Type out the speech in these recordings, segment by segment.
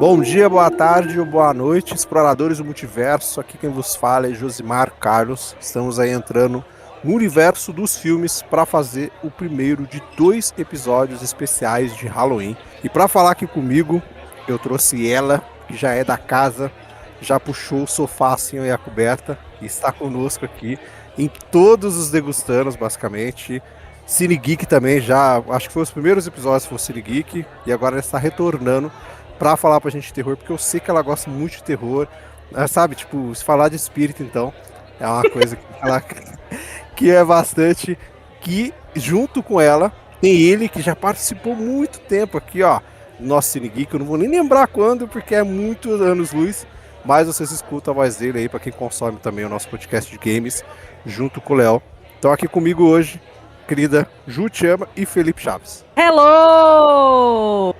Bom dia, boa tarde ou boa noite, exploradores do multiverso. Aqui quem vos fala é Josimar Carlos. Estamos aí entrando no universo dos filmes para fazer o primeiro de 2 episódios especiais de Halloween. E para falar aqui comigo, eu trouxe ela, que já é da casa, já puxou o sofá assim e a coberta e está conosco aqui em todos os degustanos, basicamente. Cine Geek também, já acho que foi os primeiros episódios que foi o Cine Geek e agora ela está retornando pra falar pra gente de terror, porque eu sei que ela gosta muito de terror, sabe? Tipo, se falar de espírito, então, é uma coisa que ela que é bastante, que junto com ela tem ele que já participou muito tempo aqui, ó, no nosso Cine Geek, eu não vou nem lembrar quando, porque é muitos anos-luz, mas vocês escutam a voz dele aí, pra quem consome também o nosso podcast de games, junto com o Léo. Então aqui comigo hoje, querida Ju Chama e Felipe Chaves. Hello!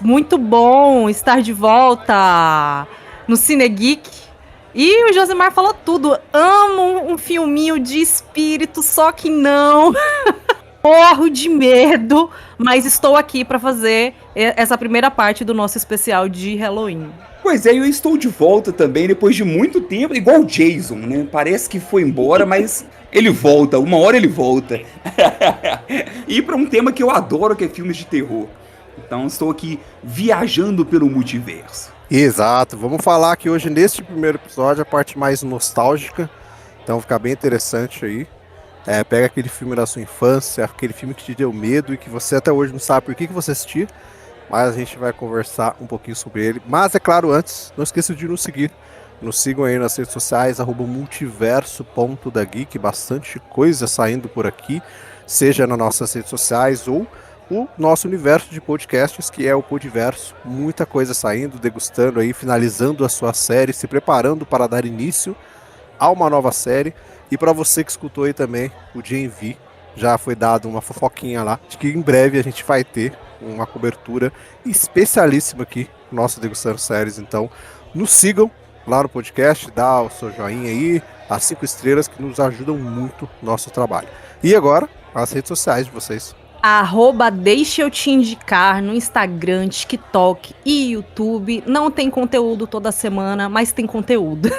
Muito bom estar de volta no Cine Geek. E o Josimar falou tudo. Amo um filminho de espírito, só que não. Morro de medo, mas estou aqui para fazer essa primeira parte do nosso especial de Halloween. Pois é, eu estou de volta também depois de muito tempo, igual o Jason, né? Parece que foi embora, mas ele volta, uma hora ele volta. E para um tema que eu adoro, que é filmes de terror. Então estou aqui viajando pelo multiverso. Exato, vamos falar aqui hoje neste primeiro episódio a parte mais nostálgica, então fica bem interessante aí. Pega aquele filme da sua infância, aquele filme que te deu medo e que você até hoje não sabe por que você assistiu, mas a gente vai conversar um pouquinho sobre ele. Mas é claro, antes, não esqueça de nos seguir. Nos sigam aí nas redes sociais, @multiverso.dageek, bastante coisa saindo por aqui, seja nas nossas redes sociais ou o nosso universo de podcasts, que é o Podiverso. Muita coisa saindo, degustando aí, finalizando a sua série, se preparando para dar início a uma nova série. E para você que escutou aí também, o GNV, já foi dado uma fofoquinha lá, de que em breve a gente vai ter uma cobertura especialíssima aqui no nosso Degustando Séries. Então, nos sigam lá no podcast, dá o seu joinha aí, as 5 estrelas que nos ajudam muito no nosso trabalho. E agora, as redes sociais de vocês. @deixa eu te indicar no Instagram, TikTok e YouTube. Não tem conteúdo toda semana, mas tem conteúdo.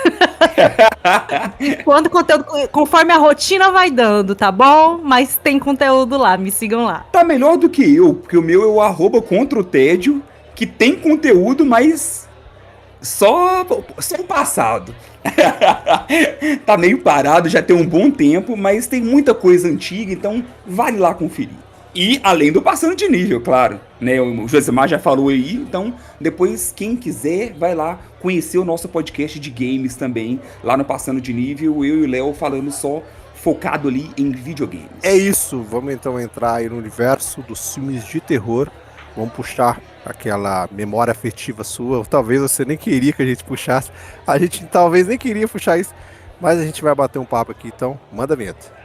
Conforme a rotina vai dando, tá bom? Mas tem conteúdo lá, me sigam lá. Tá melhor do que eu, porque o meu é o @contra o tédio, que tem conteúdo, mas só o passado. Tá meio parado, já tem um bom tempo, mas tem muita coisa antiga, então vale lá conferir. E além do passando de nível, claro, né? O Josimar já falou aí, então depois quem quiser vai lá conhecer o nosso podcast de games também, lá no Passando de Nível, eu e o Léo falando só focado ali em videogames. É isso, vamos então entrar aí no universo dos filmes de terror. Vamos puxar aquela memória afetiva sua, talvez você nem queria que a gente puxasse, a gente talvez nem queria puxar isso, mas a gente vai bater um papo aqui, então manda a vinheta.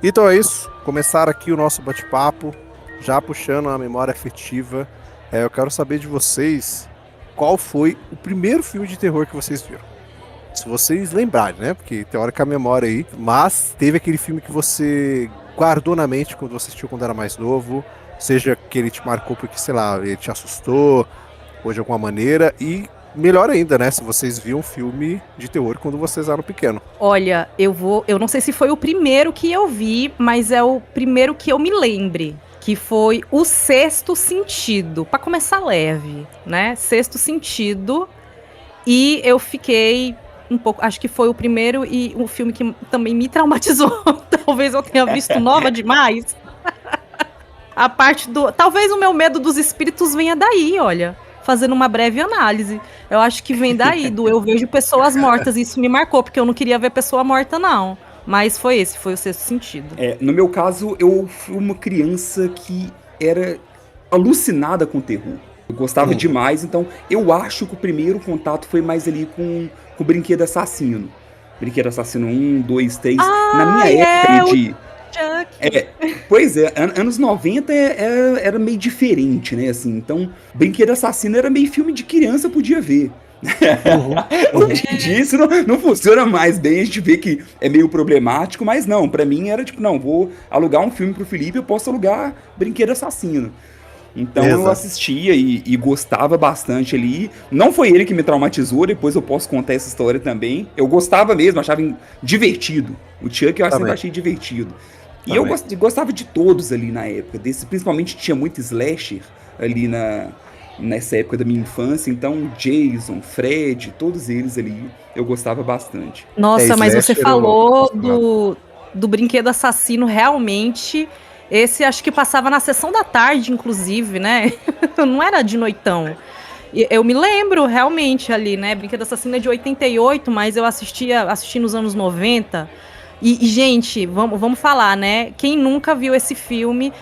Então é isso, começar aqui o nosso bate-papo, já puxando a memória afetiva. Eu quero saber de vocês qual foi o primeiro filme de terror que vocês viram. Se vocês lembrarem, né? Porque tem hora que a memória aí. Mas teve aquele filme que você guardou na mente quando você assistiu quando era mais novo, seja que ele te marcou porque, sei lá, ele te assustou, ou de alguma maneira, e melhor ainda, né? Se vocês viam um filme de terror quando vocês eram pequenos. Olha, eu não sei se foi o primeiro que eu vi, mas é o primeiro que eu me lembre, que foi O Sexto Sentido, pra começar leve, né? Sexto Sentido. E eu fiquei um pouco, acho que foi o primeiro e um filme que também me traumatizou. Talvez eu tenha visto nova demais. A parte do, talvez o meu medo dos espíritos venha daí, olha. Fazendo uma breve análise. Eu acho que vem daí, do eu vejo pessoas mortas. Isso me marcou, porque eu não queria ver pessoa morta, não. Mas foi o Sexto Sentido. No meu caso, eu fui uma criança que era alucinada com terror. Eu gostava demais, então eu acho que o primeiro contato foi mais ali com o Brinquedo Assassino. Brinquedo Assassino 1, 2, 3. Na minha época de... Pois é, anos 90 era meio diferente, né, assim, então Brinquedo Assassino era meio filme de criança, podia ver. Hoje em dia isso não funciona mais bem, a gente vê que é meio problemático, mas não, pra mim era tipo, não, vou alugar um filme pro Felipe, eu posso alugar Brinquedo Assassino. Então eu Exato. assistia e gostava bastante ali. Não foi ele que me traumatizou, depois eu posso contar essa história também. Eu gostava mesmo, achava divertido. O Chuck eu sempre achei divertido. E eu gostava de todos ali na época, principalmente tinha muito slasher ali nessa época da minha infância, então Jason, Fred, todos eles ali eu gostava bastante. Nossa, mas você slasher, falou do Brinquedo Assassino, realmente. Esse acho que passava na sessão da tarde, inclusive, né? Não era de noitão. Eu me lembro realmente ali, né? Brinquedo Assassino é de 88, mas eu assisti nos anos 90. Gente, vamos falar, né? Quem nunca viu esse filme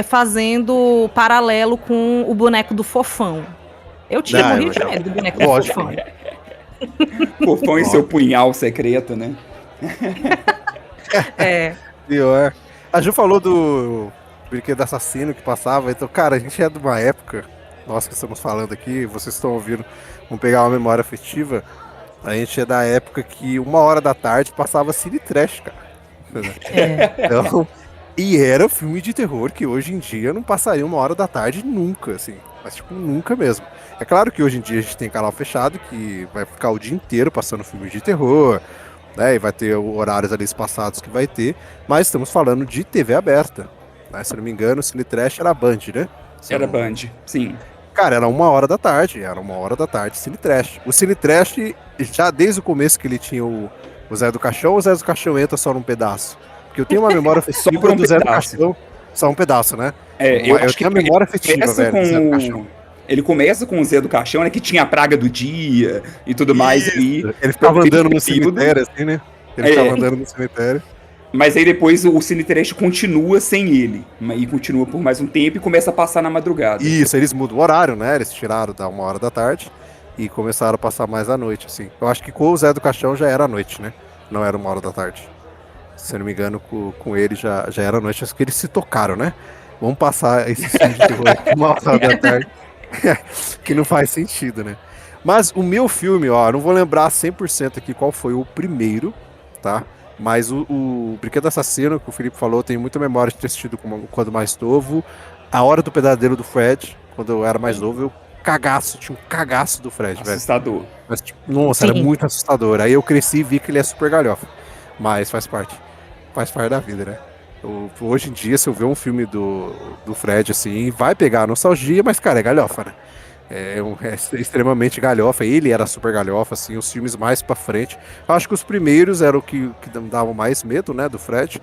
fazendo paralelo com o boneco do Fofão? Eu tinha morrido de medo do boneco do Fofão. Fofão e seu punhal secreto, né? Pior. A Ju falou do Brinquedo Assassino que passava, então, cara, a gente é de uma época, nós que estamos falando aqui, vocês estão ouvindo, vamos pegar uma memória afetiva, a gente é da época que 1h da tarde passava Cine Trash, cara. Então, e era filme de terror que hoje em dia não passaria 1h da tarde nunca, assim, mas tipo, nunca mesmo. É claro que hoje em dia a gente tem canal fechado que vai ficar o dia inteiro passando filmes de terror, né, e vai ter horários ali espaçados que vai ter, mas estamos falando de TV aberta, né? Se eu não me engano, o Cine Trash era Band, né? Era Band, sim. Cara, era 1h da tarde, Cine Trash. O Cine Trash, já desde o começo que ele tinha o Zé do Caixão, o Zé do Caixão entra só num pedaço. Porque eu tenho uma memória afetiva do Zé do Caixão, só um pedaço, né? Eu acho que tenho a memória afetiva, velho, do Zé do Caixão. Ele começa com o Zé do Caixão, né? Que tinha a praga do dia e tudo mais ali. Ele ficava andando no cemitério, assim, né? Ele ficava andando no cemitério. Mas aí depois o Cine Trash continua sem ele. E continua por mais um tempo e começa a passar na madrugada. Isso, eles mudam o horário, né? Eles tiraram da 1h da tarde e começaram a passar mais à noite, assim. Eu acho que com o Zé do Caixão já era à noite, né? Não era 1h da tarde. Se eu não me engano, com ele já era à noite. Acho que eles se tocaram, né? Vamos passar esse filme de terror aqui 1h da tarde. Que não faz sentido, né? Mas o meu filme, ó, não vou lembrar 100% aqui qual foi o primeiro, tá? Mas o Brinquedo Assassino, que o Felipe falou, eu tenho muita memória de ter assistido quando mais novo. A Hora do Pesadelo do Fred, quando eu era mais novo, tinha um cagaço do Fred, assustador. Velho. Mas, tipo, nossa, era muito assustador. Aí eu cresci e vi que ele é super galhofa. Mas faz parte da vida, né? Hoje em dia, se eu ver um filme do Fred, assim, vai pegar a nostalgia, mas, cara, é galhofa, né? É extremamente galhofa. Ele era super galhofa, assim, os filmes mais pra frente. Eu acho que os primeiros eram o que davam mais medo, né, do Fred.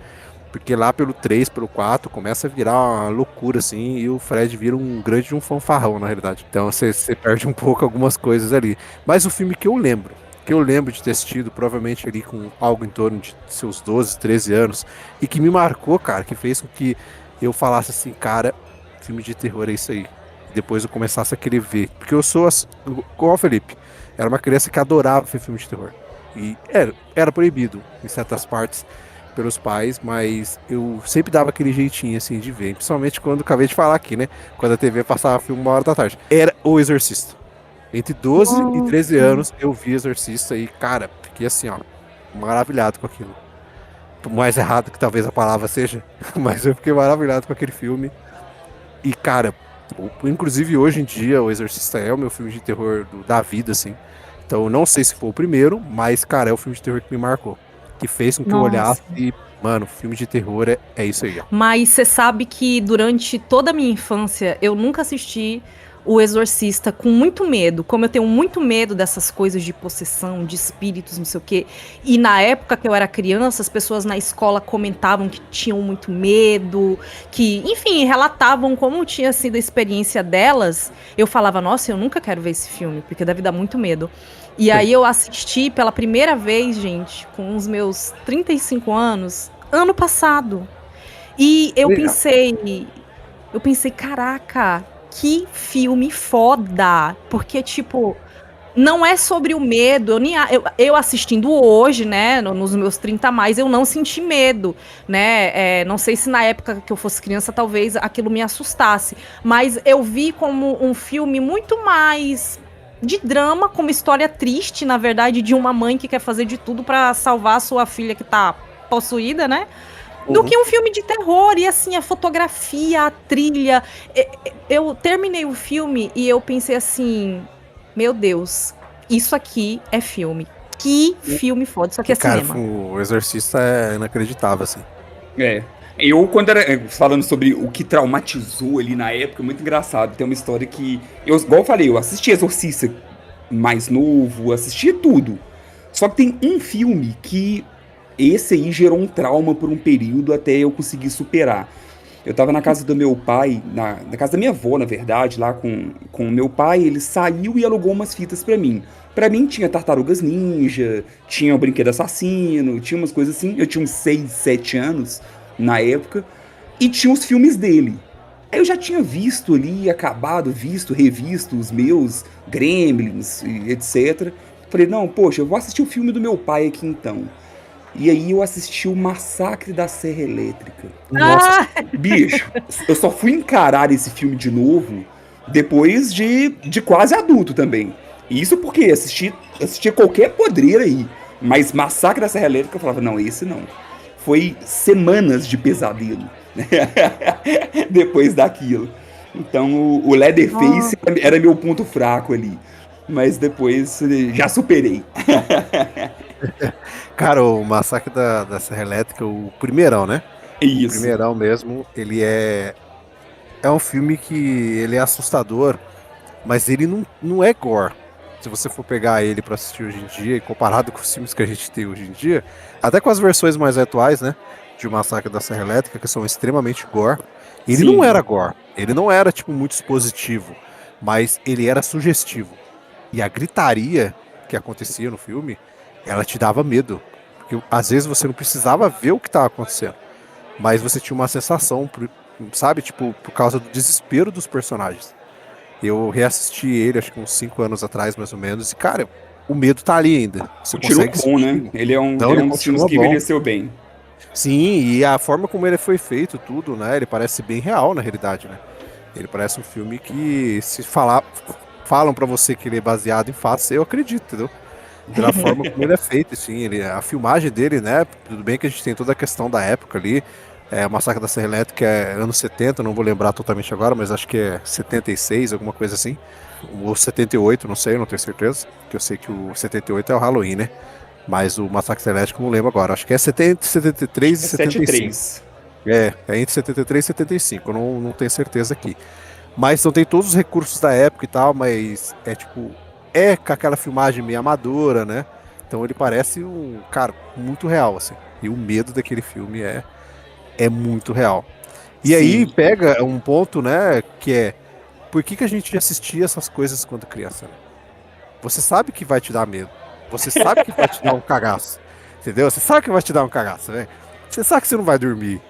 Porque lá pelo 3, pelo 4, começa a virar uma loucura, assim, e o Fred vira um grande fanfarrão, na realidade. Então você perde um pouco algumas coisas ali. Mas o filme que eu lembro de ter assistido, provavelmente ali com algo em torno de seus 12, 13 anos, e que me marcou, cara, que fez com que eu falasse assim, cara, filme de terror é isso aí. Depois eu começasse a querer ver. Porque eu sou, como o Felipe, era uma criança que adorava ver filme de terror. E era proibido, em certas partes, pelos pais, mas eu sempre dava aquele jeitinho, assim, de ver. Principalmente quando, acabei de falar aqui, né? Quando a TV passava filme 1h da tarde. Era O Exorcista. Entre 12 e 13 anos eu vi Exorcista e, cara, fiquei assim, ó, maravilhado com aquilo. Por mais errado que talvez a palavra seja, mas eu fiquei maravilhado com aquele filme. E, cara, inclusive hoje em dia o Exorcista é o meu filme de terror da vida, assim. Então eu não sei se foi o primeiro, mas, cara, é o filme de terror que me marcou. Que fez com que eu olhasse e, mano, filme de terror é isso aí, ó. Mas você sabe que durante toda a minha infância eu nunca assisti O Exorcista com muito medo, como eu tenho muito medo dessas coisas de possessão, de espíritos, não sei o quê. E na época que eu era criança, as pessoas na escola comentavam que tinham muito medo, que, enfim, relatavam como tinha sido a experiência delas. Eu falava, nossa, eu nunca quero ver esse filme, porque deve dar muito medo. E aí eu assisti pela primeira vez, gente, com os meus 35 anos, ano passado. E eu pensei, caraca, que filme foda! Porque, tipo, Não é sobre o medo, eu assistindo hoje, né, nos meus 30 a mais, eu não senti medo, né, não sei se na época que eu fosse criança, talvez aquilo me assustasse, mas eu vi como um filme muito mais de drama, com uma história triste, na verdade, de uma mãe que quer fazer de tudo pra salvar a sua filha que tá possuída, né, do que um filme de terror. E assim, a fotografia, a trilha, eu terminei o filme e eu pensei assim, meu Deus, isso aqui é filme. Que filme foda, isso aqui é Cara, cinema. o Exorcista é inacreditável, assim. É. Eu, quando era. Falando sobre o que traumatizou ali na época, muito engraçado. Tem uma história que. Igual eu falei, eu assisti Exorcista mais novo, assisti tudo. Só que tem um filme que. Esse aí gerou um trauma por um período até eu conseguir superar. Eu tava na casa do meu pai, na casa da minha avó, na verdade, lá com o meu pai. Ele saiu e alugou umas fitas pra mim. Pra mim tinha Tartarugas Ninja, tinha o Brinquedo Assassino, tinha umas coisas assim. Eu tinha uns 6, 7 anos na época. E tinha os filmes dele. Aí eu já tinha visto ali, acabado, revisto os meus, Gremlins, e etc. Falei, não, poxa, eu vou assistir o filme do meu pai aqui então. E aí eu assisti o Massacre da Serra Elétrica. Nossa, Bicho, eu só fui encarar esse filme de novo depois de quase adulto também. E isso porque assistia qualquer podreira aí. Mas Massacre da Serra Elétrica eu falava, não, esse não. Foi semanas de pesadelo. Depois daquilo. Então o Leatherface era meu ponto fraco ali. Mas depois já superei. cara, o Massacre da Serra Elétrica, o primeirão, né? O Isso. primeirão mesmo, ele é um filme que ele é assustador, mas ele não é gore. Se você for pegar ele pra assistir hoje em dia e comparado com os filmes que a gente tem hoje em dia, até com as versões mais atuais, né, de O Massacre da Serra Elétrica, que são extremamente gore, ele não Sim. era gore, ele não era tipo muito expositivo, mas ele era sugestivo. E a gritaria que acontecia no filme, ela te dava medo, porque às vezes você não precisava ver o que estava acontecendo, mas você tinha uma sensação, sabe, tipo, por causa do desespero dos personagens. Eu reassisti ele, acho que uns 5 anos atrás, mais ou menos, e, cara, o medo tá ali ainda. Você Continua consegue bom, né? sentir. Ele Então, é ele um dos filmes continua que bom. envelheceu bem. Sim, e a forma como ele foi feito, tudo, né? Ele parece bem real, na realidade, né? Ele parece um filme que, se falam pra você que ele é baseado em fatos, eu acredito, entendeu? Pela forma como ele é feito, sim. A filmagem dele, né? Tudo bem que a gente tem toda a questão da época ali. O Massacre da Serra Elétrica é anos 70, não vou lembrar totalmente agora, mas acho que é 76, alguma coisa assim. Ou 78, não sei, não tenho certeza. Que eu sei que o 78 é o Halloween, né? Mas o Massacre da Serra Elétrica eu não lembro agora. Acho que é 70, 73 e É 75. 7-3. É entre 73 e 75, eu não tenho certeza aqui. Mas não tem todos os recursos da época e tal, mas é tipo, é com aquela filmagem meio amadora, né? Então ele parece um cara muito real, assim. E o medo daquele filme é muito real. E aí Sim. pega um ponto, né, que é por que a gente assistia essas coisas quando criança, né? Você sabe que vai te dar medo. Você sabe que vai te dar um cagaço. Entendeu? Você sabe que vai te dar um cagaço, né? Você sabe que você não vai dormir.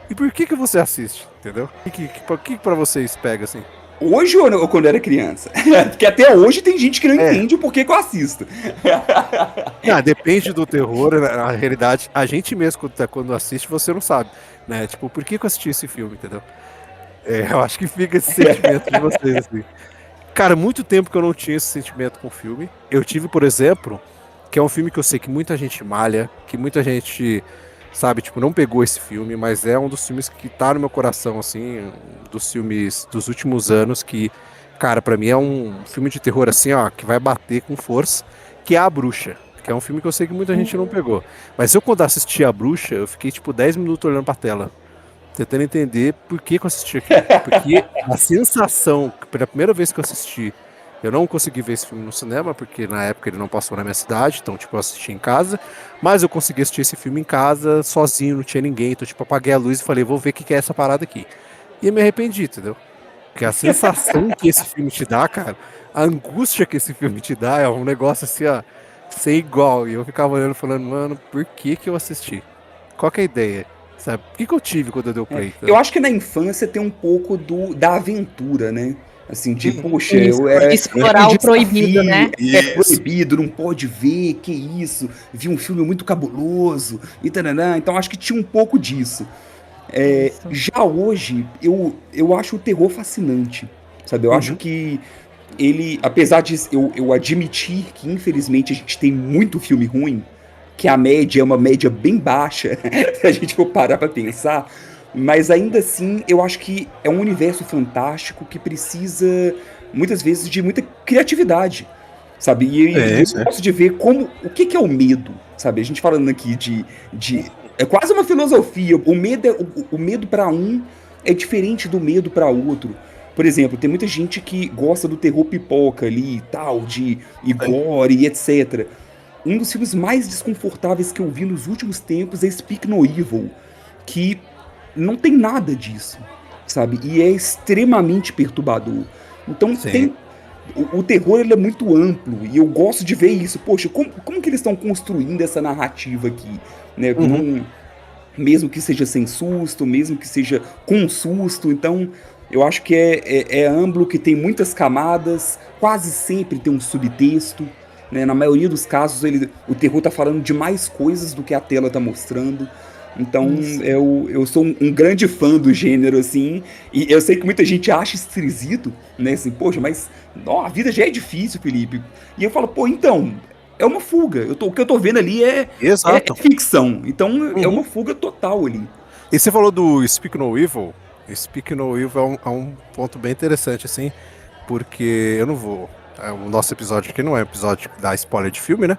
E por que você assiste? Entendeu? O que pra vocês pega assim? Hoje ou quando eu era criança? Porque até hoje tem gente que não É, entende o porquê que eu assisto. depende do terror, né? Na realidade, a gente mesmo, quando assiste, você não sabe, né? Tipo, por que eu assisti esse filme, entendeu? Eu acho que fica esse sentimento de vocês, assim. Cara, muito tempo que eu não tinha esse sentimento com o filme. Eu tive, por exemplo, que é um filme que eu sei que muita gente malha, que muita gente, sabe, tipo, não pegou esse filme, mas é um dos filmes que tá no meu coração, assim, dos filmes dos últimos anos, que, cara, pra mim é um filme de terror, assim, ó, que vai bater com força, que é A Bruxa. Que é um filme que eu sei que muita gente não pegou. Mas eu, quando assisti A Bruxa, eu fiquei, tipo, 10 minutos olhando pra tela, tentando entender por que eu assisti aquilo. Porque a sensação, pela primeira vez que eu assisti, eu não consegui ver esse filme no cinema, porque na época ele não passou na minha cidade, então, tipo, eu assisti em casa, mas eu consegui assistir esse filme em casa, sozinho, não tinha ninguém, então, tipo, apaguei a luz e falei, vou ver o que é essa parada aqui. E eu me arrependi, entendeu? Porque a sensação que esse filme te dá, cara, a angústia que esse filme te dá é um negócio assim, ó, sem igual. E eu ficava olhando, falando, mano, por que eu assisti? Qual que é a ideia? Sabe? O que eu tive quando eu dei o play? Eu Entendeu? acho que na infância tem um pouco da aventura, né? Assim, tipo, poxa, Explorar o proibido, né? É proibido, não pode ver, que isso, vi um filme muito cabuloso, e tananã, então acho que tinha um pouco disso. Já hoje, eu acho o terror fascinante, sabe? Eu acho que ele, apesar de eu admitir que infelizmente a gente tem muito filme ruim, que a média é uma média bem baixa, se a gente for parar pra pensar, mas ainda assim eu acho que é um universo fantástico que precisa muitas vezes de muita criatividade, sabe? E eu gosto de ver o que é o medo, sabe? A gente falando aqui é quase uma filosofia. O medo o medo para um é diferente do medo para outro. Por exemplo, tem muita gente que gosta do terror pipoca ali e tal, de gore e etc. Um dos filmes mais desconfortáveis que eu vi nos últimos tempos é Speak No Evil, que não tem nada disso, sabe? E é extremamente perturbador. Então tem o terror, ele é muito amplo e eu gosto de ver isso. Poxa, como que eles estão construindo essa narrativa aqui, né? Mesmo que seja sem susto, mesmo que seja com susto. Então eu acho que é amplo, que tem muitas camadas, quase sempre tem um subtexto, né? Na maioria dos casos o terror tá falando de mais coisas do que a tela tá mostrando. Então eu sou um grande fã do gênero, assim, e eu sei que muita gente acha esquisito, né, assim, poxa, mas a vida já é difícil, Felipe. E eu falo, pô, então, é uma fuga, o que eu tô vendo ali é ficção, então é uma fuga total ali. E você falou do Speak No Evil. Speak No Evil é um ponto bem interessante, assim, porque eu não vou... o nosso episódio aqui não é um episódio que dá spoiler de filme, né?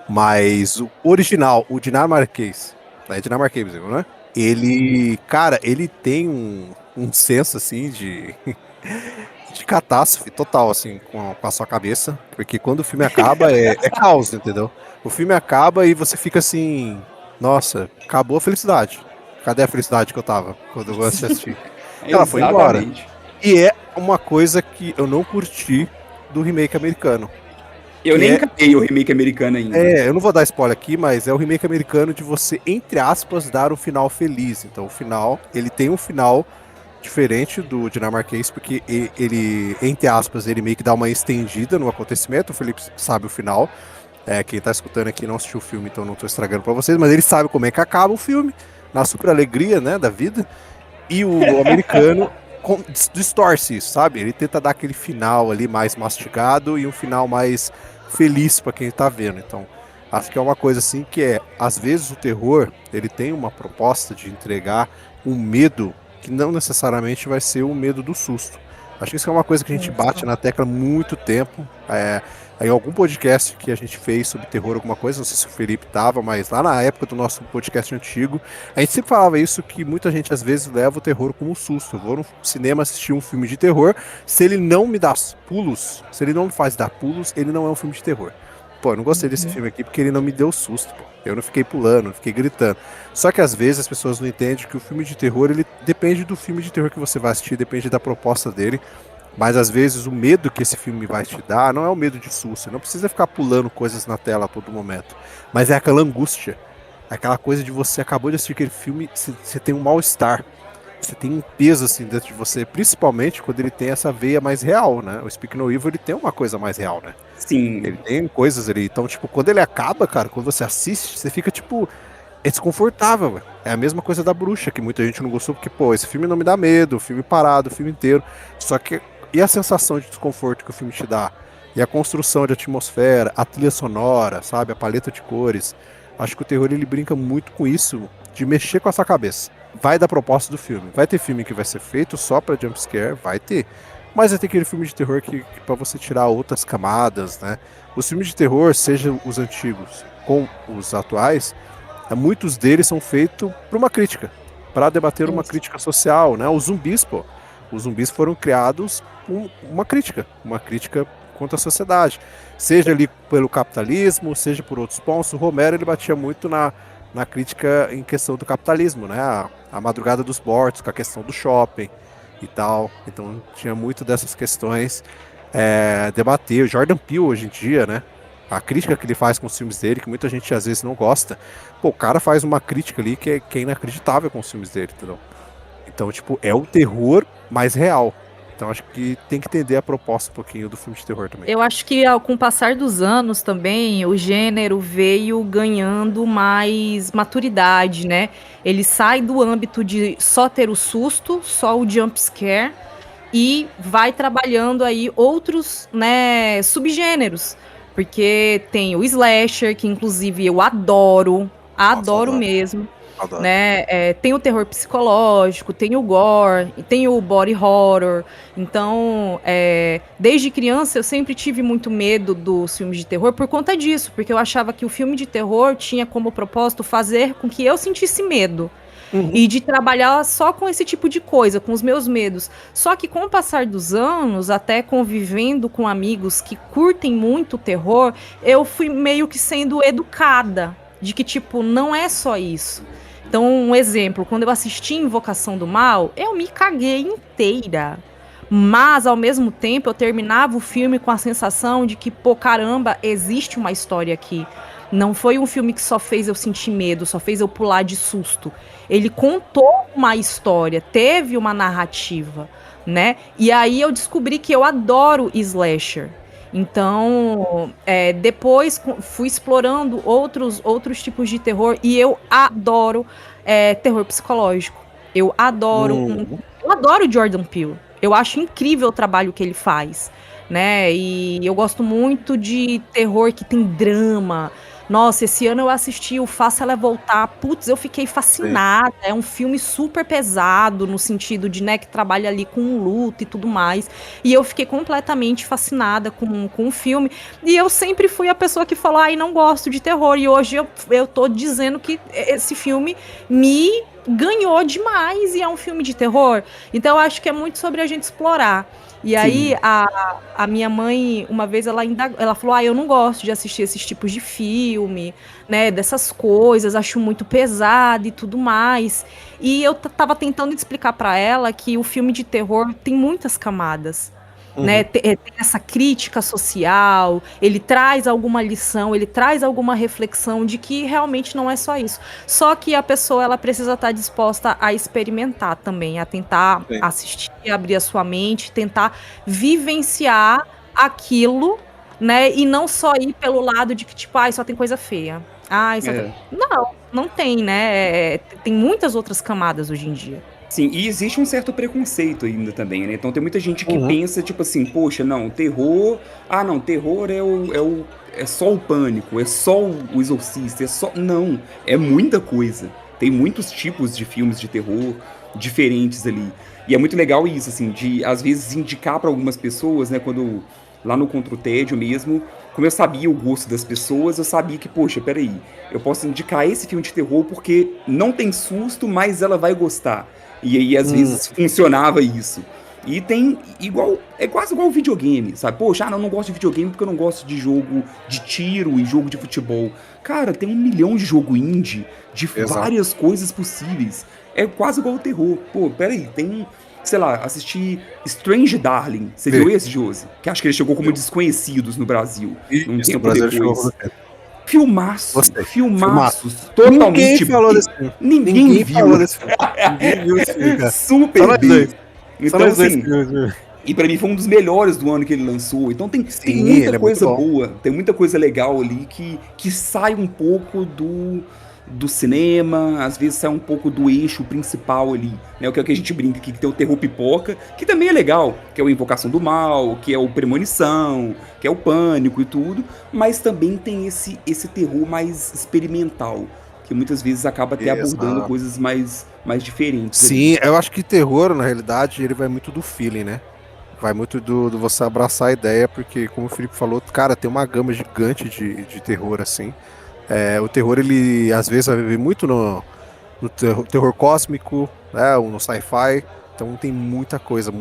Mas o original, o dinamarquês, é dinamarquês, né? Ele, cara, ele tem um senso, assim, de catástrofe total, assim, com a sua cabeça. Porque quando o filme acaba, é caos, entendeu? O filme acaba e você fica assim, nossa, acabou a felicidade. Cadê a felicidade que eu tava quando eu assisti? Ela foi embora. E é uma coisa que eu não curti do remake americano. Eu nem encantei o remake americano ainda. Eu não vou dar spoiler aqui, mas é o remake americano de você, entre aspas, dar um final feliz. Então o final, ele tem um final diferente do dinamarquês, porque ele, entre aspas, ele meio que dá uma estendida no acontecimento. O Felipe sabe o final. Quem tá escutando aqui não assistiu o filme, então não tô estragando pra vocês, mas ele sabe como é que acaba o filme, na super alegria, né, da vida. E o americano distorce isso, sabe? Ele tenta dar aquele final ali mais mastigado e um final mais feliz para quem tá vendo. Então, acho que é uma coisa assim que às vezes o terror, ele tem uma proposta de entregar um medo que não necessariamente vai ser o medo do susto. Acho que isso é uma coisa que a gente bate na tecla há muito tempo. Em algum podcast que a gente fez sobre terror, alguma coisa, não sei se o Felipe tava, mas lá na época do nosso podcast antigo, a gente sempre falava isso, que muita gente às vezes leva o terror como um susto. Eu vou no cinema assistir um filme de terror, se ele não me dá pulos, se ele não me faz dar pulos, ele não é um filme de terror. Pô, eu não gostei desse filme aqui porque ele não me deu susto, pô. Eu não fiquei pulando, não fiquei gritando. Só que às vezes as pessoas não entendem que o filme de terror, ele depende do filme de terror que você vai assistir, depende da proposta dele. Mas às vezes o medo que esse filme vai te dar não é o medo de susto. Você não precisa ficar pulando coisas na tela a todo momento. Mas é aquela angústia. Aquela coisa de você acabou de assistir aquele filme, você tem um mal-estar. Você tem um peso assim dentro de você, principalmente quando ele tem essa veia mais real, né? O Speak No Evil, ele tem uma coisa mais real, né? Sim. Ele tem coisas ali. Então, tipo, quando ele acaba, cara, quando você assiste, você fica, tipo, é desconfortável, velho. É a mesma coisa da Bruxa, que muita gente não gostou, porque, pô, esse filme não me dá medo, o filme parado, o filme inteiro. Só que, e a sensação de desconforto que o filme te dá? E a construção de atmosfera, a trilha sonora, sabe? A paleta de cores. Acho que o terror, ele brinca muito com isso, de mexer com a sua cabeça. Vai da proposta do filme. Vai ter filme que vai ser feito só pra jumpscare, vai ter. Mas vai ter aquele filme de terror que pra você tirar outras camadas, né? Os filmes de terror, sejam os antigos com os atuais, muitos deles são feitos por uma crítica, para debater uma crítica social, né? Os zumbis, pô. Os zumbis foram criados com uma crítica contra a sociedade. Seja ali pelo capitalismo, seja por outros pontos. O Romero, ele batia muito na crítica em questão do capitalismo, né? A Madrugada dos Mortos, com a questão do shopping e tal. Então tinha muito dessas questões debater. O Jordan Peele hoje em dia, né? A crítica que ele faz com os filmes dele, que muita gente às vezes não gosta. Pô, o cara faz uma crítica ali que é inacreditável com os filmes dele, entendeu? Então, tipo, é o terror mais real. Então acho que tem que entender a proposta um pouquinho do filme de terror também. Eu acho que com o passar dos anos também, o gênero veio ganhando mais maturidade, né? Ele sai do âmbito de só ter o susto, só o jump scare, e vai trabalhando aí outros, né, subgêneros. Porque tem o slasher, que inclusive eu adoro, adoro mesmo. Adoro. Né? Tem o terror psicológico, tem o gore, tem o body horror. Então, desde criança eu sempre tive muito medo dos filmes de terror por conta disso, porque eu achava que o filme de terror tinha como propósito fazer com que eu sentisse medo. E de trabalhar só com esse tipo de coisa, com os meus medos. Só que com o passar dos anos, até convivendo com amigos que curtem muito o terror, eu fui meio que sendo educada de que, tipo, não é só isso. Então, um exemplo, quando eu assisti Invocação do Mal, eu me caguei inteira. Mas, ao mesmo tempo, eu terminava o filme com a sensação de que, pô, caramba, existe uma história aqui. Não foi um filme que só fez eu sentir medo, só fez eu pular de susto. Ele contou uma história, teve uma narrativa, né? E aí eu descobri que eu adoro slasher. Então, depois fui explorando outros tipos de terror e eu adoro terror psicológico. Eu adoro Jordan Peele. Eu acho incrível o trabalho que ele faz, né? E eu gosto muito de terror que tem drama. Nossa, esse ano eu assisti o Faça Ela Voltar. Putz, eu fiquei fascinada. É um filme super pesado, no sentido de, né, que trabalha ali com luto e tudo mais. E eu fiquei completamente fascinada com o filme. E eu sempre fui a pessoa que falou, ai, não gosto de terror. E hoje eu tô dizendo que esse filme me ganhou demais e é um filme de terror. Então eu acho que é muito sobre a gente explorar. E aí, a minha mãe, uma vez, ela falou, eu não gosto de assistir esses tipos de filme, né, dessas coisas, acho muito pesado e tudo mais. E eu tava tentando explicar pra ela que o filme de terror tem muitas camadas. Né, tem essa crítica social, ele traz alguma lição, ele traz alguma reflexão de que realmente não é só isso. Só que a pessoa ela precisa estar disposta a experimentar também, a tentar assistir, abrir a sua mente, tentar vivenciar aquilo, né, e não só ir pelo lado de que tipo, só tem coisa feia. Não tem, né? Tem muitas outras camadas hoje em dia. Sim, e existe um certo preconceito ainda também, né? Então tem muita gente que pensa, tipo assim, poxa, não, terror... Ah, não, terror é só o Pânico, é só o Exorcista, é só... Não, é muita coisa. Tem muitos tipos de filmes de terror diferentes ali. E é muito legal isso, assim, de às vezes indicar pra algumas pessoas, né? Quando lá no Contra o Tédio mesmo, como eu sabia o gosto das pessoas, eu sabia que, poxa, peraí, eu posso indicar esse filme de terror porque não tem susto, mas ela vai gostar. E aí, às vezes, funcionava isso. E tem é quase igual videogame, sabe? Poxa, não gosto de videogame porque eu não gosto de jogo de tiro e jogo de futebol. Cara, tem 1 milhão de jogo indie de várias coisas possíveis. É quase igual o terror. Pô, peraí, tem, sei lá, assisti Strange Darling. Você viu esse, Josi? Que acho que ele chegou como Desconhecidos no Brasil. Um tempo depois. Filmaços, totalmente... Ninguém falou desse filme. Ninguém viu. Falou desse filme. Ninguém viu esse filme, cara. Super bem. Então, assim, filmes. E pra mim foi um dos melhores do ano que ele lançou. Então tem muita coisa boa, tem muita coisa legal ali que sai um pouco do cinema, às vezes sai um pouco do eixo principal ali, né? O que é que a gente brinca aqui, que tem o terror pipoca, que também é legal, que é o Invocação do Mal, que é o Premonição, que é o Pânico e tudo, mas também tem esse terror mais experimental, que muitas vezes acaba até abordando coisas mais diferentes. Sim, eu acho que terror, na realidade, ele vai muito do feeling, né? Vai muito do você abraçar a ideia, porque, como o Felipe falou, cara, tem uma gama gigante de terror, assim. O terror, ele às vezes vai viver muito no terror cósmico, né, ou no sci-fi. Então tem muita coisa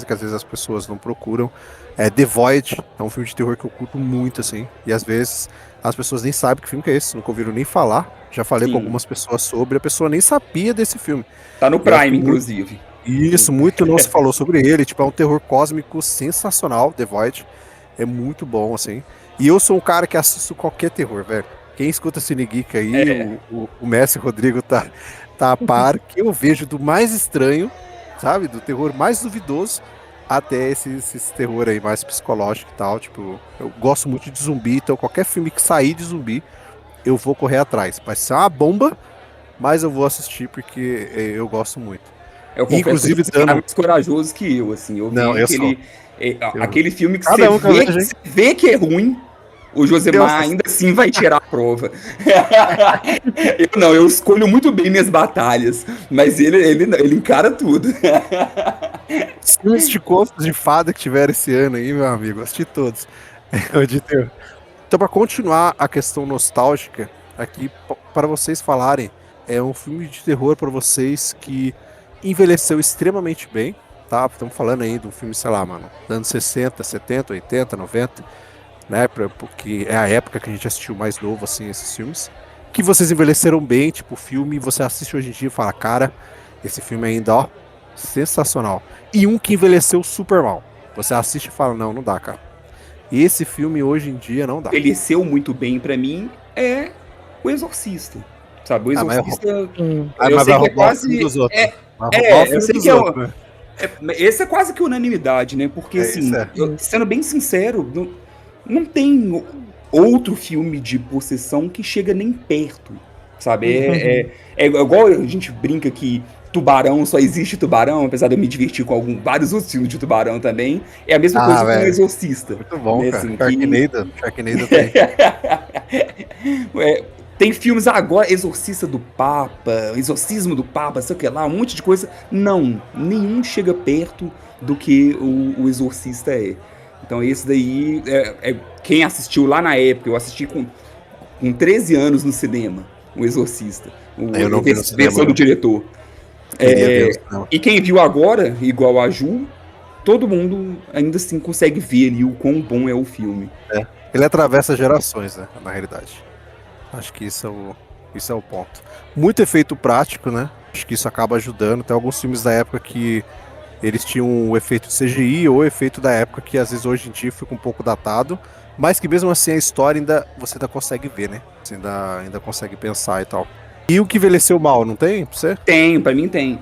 que às vezes as pessoas não procuram. The Void é um filme de terror que eu curto muito, assim. E às vezes as pessoas nem sabem que filme que é esse, nunca ouviram nem falar. Já falei com algumas pessoas sobre, a pessoa nem sabia desse filme. Tá no Prime, inclusive. Isso, muito não se falou sobre ele. Tipo, é um terror cósmico sensacional, The Void. É muito bom, assim. E eu sou um cara que assisto qualquer terror, velho. Quem escuta Cine Geek aí, o mestre Rodrigo tá a par, que eu vejo do mais estranho, sabe? Do terror mais duvidoso, até esse terror aí mais psicológico e tal. Tipo, eu gosto muito de zumbi, então qualquer filme que sair de zumbi, eu vou correr atrás. Vai ser uma bomba, mas eu vou assistir porque eu gosto muito. Eu confesso Inclusive, que você é mais corajoso que eu, assim. Eu Não, eu vejo aquele filme que Cada um que eu vejo, hein? você vê que é ruim, o Josemar ainda assim vai tirar a prova. Eu escolho muito bem minhas batalhas, mas ele encara tudo. Os filmes de contos de fada que tiveram esse ano aí, meu amigo, assisti todos. Eu de terror. Então, para continuar a questão nostálgica, aqui para vocês falarem, é um filme de terror para vocês que envelheceu extremamente bem, tá? Estamos falando aí de um filme, sei lá, mano, dos anos 60, 70, 80, 90, né? Porque é a época que a gente assistiu mais novo, assim, esses filmes. Que vocês envelheceram bem, tipo, o filme, você assiste hoje em dia e fala, cara, esse filme ainda, ó, sensacional. E um que envelheceu super mal. Você assiste e fala, não dá, cara. E esse filme hoje em dia não dá. Envelheceu muito bem pra mim é O Exorcista. Sabe, O Exorcista. Eu sei que é quase. Eu sei que é. Esse é quase que unanimidade, né? Porque, assim, sendo bem sincero, não tem outro filme de possessão que chega nem perto, sabe? É igual a gente brinca que Tubarão só existe Tubarão, apesar de eu me divertir com vários outros filmes de Tubarão também. É a mesma coisa que o Exorcista. Muito bom, né? cara. Assim, Sharknado tem. Tem filmes agora, Exorcista do Papa, Exorcismo do Papa, sei o que lá, um monte de coisa. Não, nenhum chega perto do que o Exorcista é. Então esse daí, quem assistiu lá na época, eu assisti com 13 anos no cinema, o Exorcista. A versão do diretor. E quem viu agora, igual a Ju, todo mundo ainda assim consegue ver ali o quão bom é o filme. Ele atravessa gerações, né, na realidade. Acho que isso é o ponto. Muito efeito prático, né? Acho que isso acaba ajudando. Tem alguns filmes da época que eles tinham o efeito CGI ou o efeito da época que às vezes hoje em dia fica um pouco datado, mas que mesmo assim a história você ainda consegue ver, né? Você ainda consegue pensar e tal. E o que envelheceu mal, não tem pra você? Tem, pra mim tem.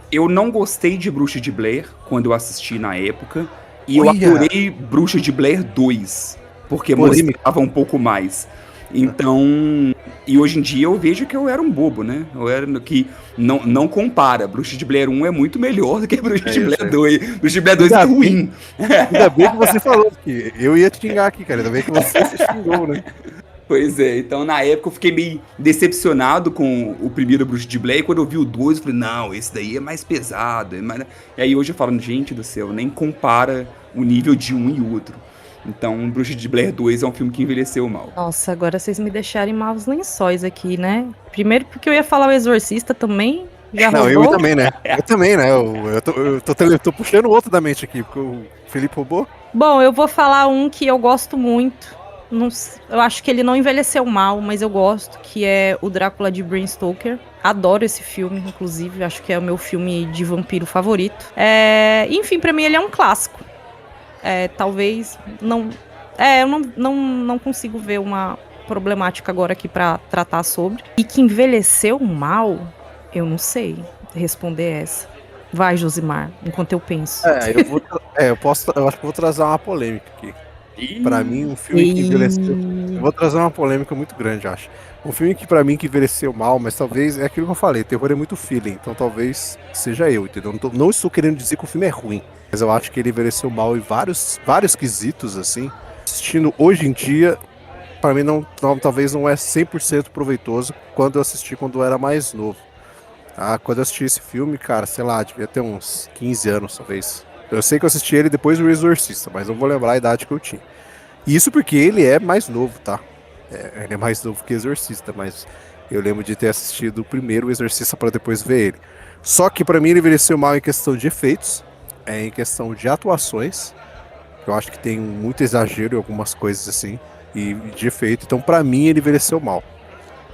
Eu não gostei de Bruxa de Blair quando eu assisti na época. E eu adorei Bruxa de Blair 2, porque mostrava um pouco mais. Então, e hoje em dia eu vejo que eu era um bobo, né? Eu era que não compara. Bruxa de Blair 1 é muito melhor do que Bruxa de Blair 2. Bruxa de Blair 2 é ruim. Ainda bem que você falou, que eu ia te xingar aqui, cara. Ainda bem que você se xingou, né? Pois é, então na época eu fiquei meio decepcionado com o primeiro Bruxa de Blair. E quando eu vi o 2, eu falei, não, esse daí é mais pesado. E aí hoje eu falo, gente do céu, nem compara o nível de um e outro. Então, Bruxa de Blair 2 é um filme que envelheceu mal. Nossa, agora vocês me deixaram em maus lençóis aqui, né? Primeiro porque eu ia falar o Exorcista também, já roubou. Não, eu também, né? Eu também, né? Eu tô puxando o outro da mente aqui, porque o Felipe roubou. Bom, eu vou falar um que eu gosto muito. Eu acho que ele não envelheceu mal, mas eu gosto, que é o Drácula de Bram Stoker. Adoro esse filme, inclusive. Acho que é o meu filme de vampiro favorito. Enfim, pra mim ele é um clássico. Talvez não. Eu não consigo ver uma problemática agora aqui pra tratar sobre. E que envelheceu mal, eu não sei responder essa. Vai, Josimar, enquanto eu penso. Eu acho que vou trazer uma polêmica aqui. Pra mim, um filme que envelheceu. Eu vou trazer uma polêmica muito grande, acho. Um filme que pra mim que envelheceu mal, mas talvez é aquilo que eu falei, terror é muito feeling, então talvez seja eu, entendeu? Não estou querendo dizer que o filme é ruim, mas eu acho que ele envelheceu mal em vários quesitos, assim. Assistindo hoje em dia, pra mim talvez não é 100% proveitoso quando eu assisti quando eu era mais novo. Quando eu assisti esse filme, cara, sei lá, devia ter uns 15 anos, talvez. Eu sei que eu assisti ele depois do Exorcista, mas não vou lembrar a idade que eu tinha. Isso porque ele é mais novo, tá? Ele é mais novo que Exorcista, mas eu lembro de ter assistido o primeiro Exorcista para depois ver ele. Só que pra mim ele envelheceu mal em questão de efeitos, em questão de atuações. Eu acho que tem muito exagero em algumas coisas assim, e de efeito. Então pra mim ele envelheceu mal.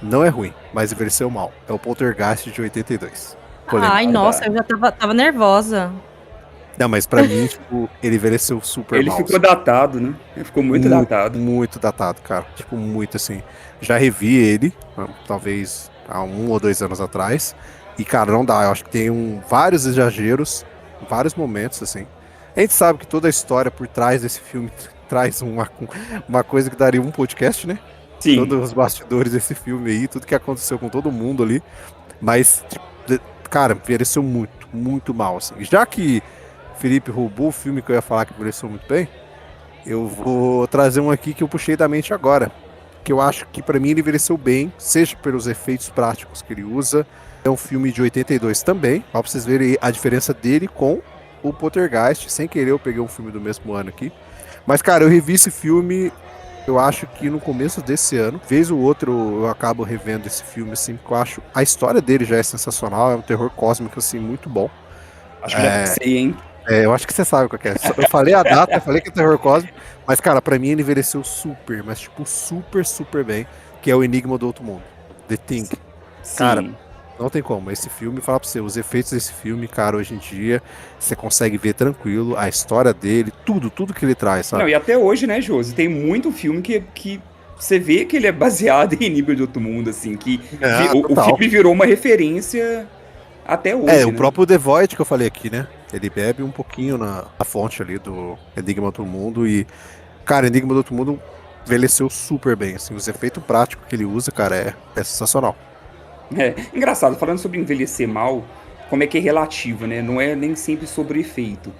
Não é ruim, mas envelheceu mal. É o Poltergeist de 82. Ai, nossa, eu já tava nervosa. Não, mas pra mim, tipo, ele envelheceu super mal. Ele ficou datado, né? Ele ficou muito datado. Muito datado, cara. Tipo, muito assim. Já revi ele, talvez há 1 ou 2 anos atrás. E, cara, não dá. Eu acho que tem vários exageros. em vários momentos, assim. A gente sabe que toda a história por trás desse filme traz uma coisa que daria um podcast, né? Sim. Todos os bastidores desse filme aí, tudo que aconteceu com todo mundo ali. Mas, cara, envelheceu muito, muito mal, assim. Já que Felipe roubou o filme que eu ia falar que envelheceu muito bem, eu vou trazer um aqui que eu puxei da mente agora. Que eu acho que pra mim ele envelheceu bem, seja pelos efeitos práticos que ele usa. É um filme de 82 também, pra vocês verem a diferença dele com o Poltergeist. Sem querer eu peguei um filme do mesmo ano aqui. Mas, cara, eu revi esse filme, eu acho que no começo desse ano. Vez ou outro eu acabo revendo esse filme, assim, porque eu acho a história dele já é sensacional, é um terror cósmico, assim, muito bom. Acho que já sei, hein? Eu acho que você sabe qual que é. Eu falei a data, eu falei que é terror cósmico, mas, cara, pra mim ele envelheceu super, mas, tipo, super, super bem, que é o Enigma do Outro Mundo, The Thing. Sim. Cara, não tem como. Esse filme, falar pra você, os efeitos desse filme, cara, hoje em dia, você consegue ver tranquilo a história dele, tudo que ele traz, sabe? Não, e até hoje, né, Josi, tem muito filme que você vê que ele é baseado em Enigma de Outro Mundo, assim, que o filme virou uma referência até hoje, o né? próprio The Void que eu falei aqui, né? Ele bebe um pouquinho na fonte ali do Enigma do Outro Mundo e, cara, Enigma do Outro Mundo envelheceu super bem, assim, os efeitos práticos que ele usa, cara, é sensacional. Engraçado, falando sobre envelhecer mal, como é que é relativo, né? Não é nem sempre sobre efeito.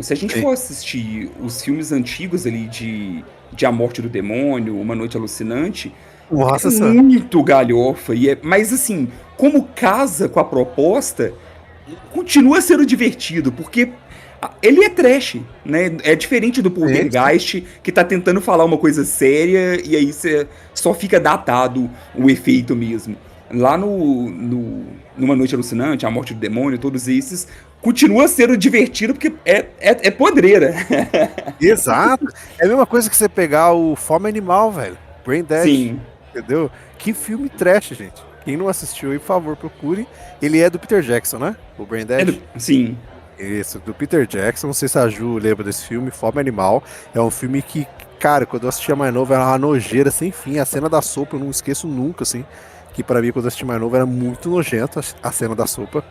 Se a gente for assistir os filmes antigos ali de A Morte do Demônio, Uma Noite Alucinante, Nossa, muito galhofa, mas assim, como casa com a proposta, continua sendo divertido, porque ele é trash, né? É diferente do Poltergeist, que tá tentando falar uma coisa séria e aí você só fica datado o efeito mesmo. Lá numa Noite Alucinante, A Morte do Demônio, todos esses, continua sendo divertido porque é podreira. Exato. É a mesma coisa que você pegar o Fome Animal, velho. Brain Dead. Sim. Entendeu? Que filme trash, gente. Quem não assistiu aí, por favor, procure. Ele é do Peter Jackson, né? O Brain Dead. Sim. Isso, do Peter Jackson. Não sei se a Ju lembra desse filme, Fome Animal. É um filme que, cara, quando eu assistia mais novo, era uma nojeira sem fim. A cena da sopa eu não esqueço nunca, assim. Que pra mim, quando eu assisti mais novo, era muito nojento a cena da sopa.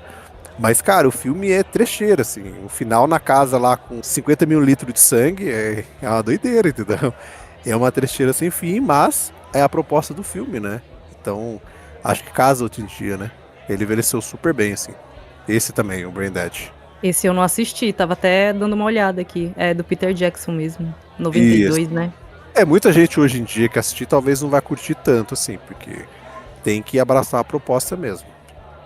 Mas, cara, o filme é trecheiro, assim. O final na casa lá com 50 mil litros de sangue é uma doideira, entendeu? É uma trecheira sem fim, mas é a proposta do filme, né? Então, acho que casa hoje em dia, né? Ele envelheceu super bem, assim. Esse também, o Brain Dead. Esse eu não assisti, tava até dando uma olhada aqui. É do Peter Jackson mesmo, 92, isso, né? Muita gente hoje em dia que assistir talvez não vai curtir tanto, assim, porque tem que abraçar a proposta mesmo.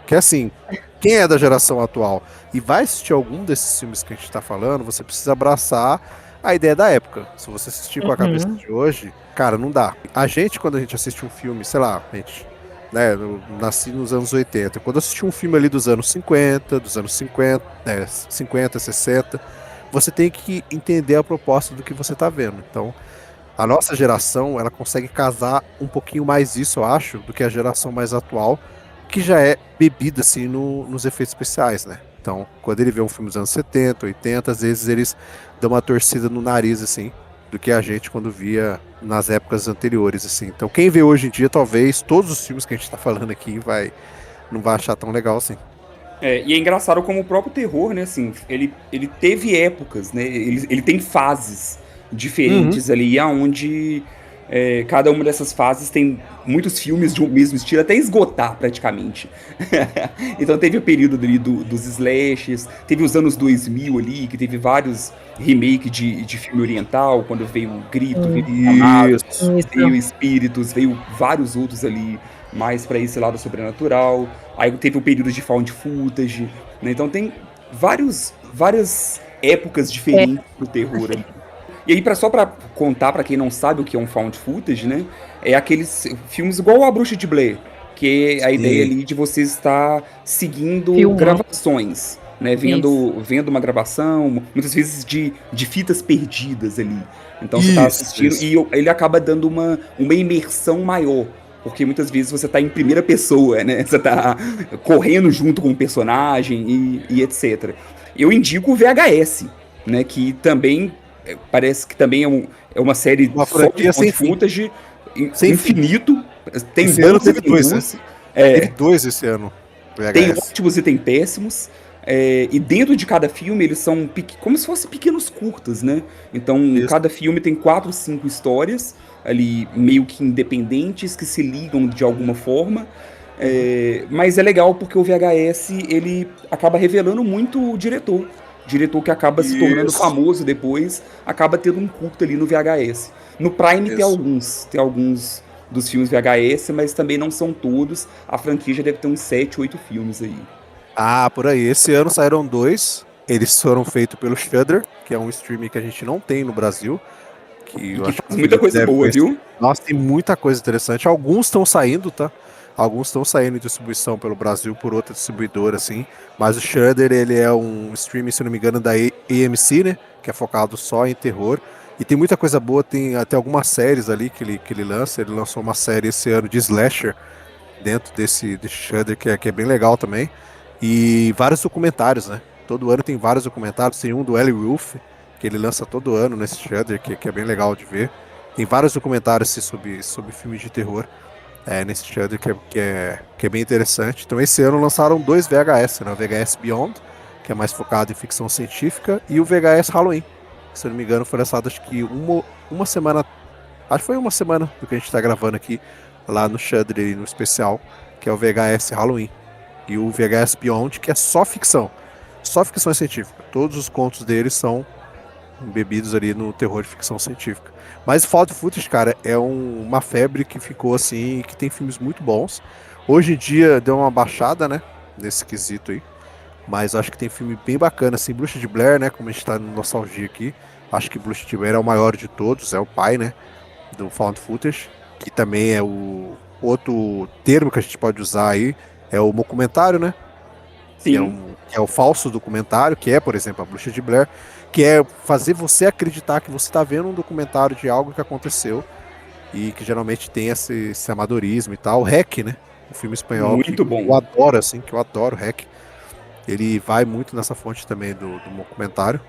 Que assim, quem é da geração atual e vai assistir algum desses filmes que a gente tá falando, você precisa abraçar a ideia da época. Se você assistir com a cabeça de hoje, cara, não dá. A gente, quando a gente assiste um filme, sei lá, a gente, né, eu nasci nos anos 80. Quando eu assisti um filme ali dos anos 50, 50, 60, você tem que entender a proposta do que você tá vendo. Então, a nossa geração, ela consegue casar um pouquinho mais isso, eu acho, do que a geração mais atual, que já é bebida, assim, nos efeitos especiais, né? Então, quando ele vê um filme dos anos 70, 80, às vezes eles dão uma torcida no nariz, assim, do que a gente quando via nas épocas anteriores, assim. Então, quem vê hoje em dia, talvez, todos os filmes que a gente tá falando aqui não vai achar tão legal, assim. E é engraçado como o próprio terror, né, assim, ele teve épocas, né? Ele tem fases diferentes ali, aonde cada uma dessas fases tem muitos filmes de um mesmo estilo, até esgotar praticamente. Então teve o período ali dos slashes, teve os anos 2000 ali, que teve vários remakes de filme oriental, quando veio o Grito, veio Espíritos, veio vários outros ali, mais pra esse lado sobrenatural. Aí teve o período de found footage, né? Então tem várias épocas diferentes do terror ali. E aí, só pra contar pra quem não sabe o que é um found footage, né? É aqueles filmes igual A Bruxa de Blair, que é a ideia ali de você estar seguindo gravações, né? Vendo uma gravação, muitas vezes de fitas perdidas ali. Então você tá assistindo e ele acaba dando uma imersão maior. Porque muitas vezes você tá em primeira pessoa, né? Você tá correndo junto com o personagem e etc. Eu indico o VHS, né? Que também parece que também é uma série franquia sem footage infinito. Tem esse ano teve dois, né? Teve dois esse ano. VHS. Tem ótimos e tem péssimos. E dentro de cada filme, eles são como se fossem pequenos curtas, né? Então, Isso. cada filme tem 4 ou 5 histórias ali, meio que independentes, que se ligam de alguma forma. Mas é legal porque o VHS, ele acaba revelando muito o diretor. O diretor que acaba se tornando Isso. famoso depois, acaba tendo um curto ali no VHS. No Prime tem alguns dos filmes VHS, mas também não são todos. A franquia já deve ter uns 7, 8 filmes aí. Ah, por aí. Esse ano saíram 2. Eles foram feitos pelo Shudder, que é um streaming que a gente não tem no Brasil. Que E eu que acho que faz o muita Felipe coisa deve boa, conhecer. viu? Nossa, tem muita coisa interessante. Alguns estão saindo, tá? Alguns estão saindo em distribuição pelo Brasil por outra distribuidora, assim. Mas o Shudder, ele é um streaming, se não me engano, da AMC, né? Que é focado só em terror. E tem muita coisa boa, tem até algumas séries ali que ele lança. Ele lançou uma série esse ano de Slasher dentro desse Shudder, que é bem legal também. E vários documentários, né? Todo ano tem vários documentários. Tem um do Eli Roth, que ele lança todo ano nesse Shudder, que é bem legal de ver. Tem vários documentários assim, sobre filmes de terror nesse Shudder, que é bem interessante. Então esse ano lançaram 2 VHS, né? O VHS Beyond, que é mais focado em ficção científica, e o VHS Halloween. Se eu não me engano, foi lançado acho que uma semana. Acho que foi uma semana do que a gente tá gravando aqui, lá no Shudder, no especial, que é o VHS Halloween. E o VHS Beyond, que é só ficção científica. Todos os contos deles são embebidos ali no terror de ficção científica. Mas Found Footage, cara, é uma febre que ficou assim, que tem filmes muito bons. Hoje em dia deu uma baixada, né, nesse quesito aí. Mas acho que tem filme bem bacana, assim, Bruxa de Blair, né, como a gente tá no nostalgia aqui. Acho que Bruxa de Blair é o maior de todos, é o pai, né, do Found Footage, que também é o outro termo que a gente pode usar aí, é o documentário, né? Sim. Que é o falso documentário, que é, por exemplo, a Bruxa de Blair, que é fazer você acreditar que você está vendo um documentário de algo que aconteceu e que geralmente tem esse amadorismo e tal. O REC, né? Um filme espanhol que Muito bom. eu adoro, assim, que eu adoro, REC. Ele vai muito nessa fonte também do documentário.